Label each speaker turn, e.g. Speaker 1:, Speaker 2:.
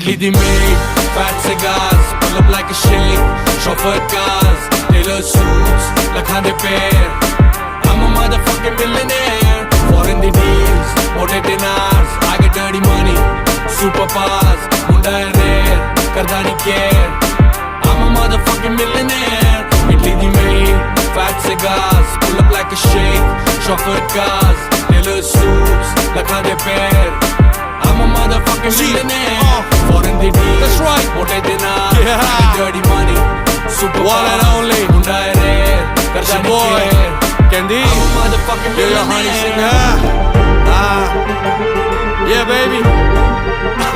Speaker 1: Italy the made, fat cigars, pull up like a shake, chauffeur cars, tailor suits, lakhande pair. I'm a motherfucking millionaire. Foreign the deals, mote dinars, I get dirty money, super pass, munda rare, kardani care. I'm a motherfucking millionaire. Italy the made, fat cigars, pull up like a shake, chauffeur cars, tailor suits, lakhande pair. I'm a motherfucking millionaire. Foreign the deals,
Speaker 2: That's right.
Speaker 1: mote dinars,
Speaker 2: Yeah.
Speaker 1: I get dirty money, super
Speaker 2: One and
Speaker 1: pass,
Speaker 2: only.
Speaker 1: munda rare, kardani
Speaker 2: boy.
Speaker 1: care.
Speaker 2: Candy,
Speaker 1: I'm a motherfucking
Speaker 2: yeah, your honey
Speaker 1: millionaire.
Speaker 2: singer. Yeah, baby.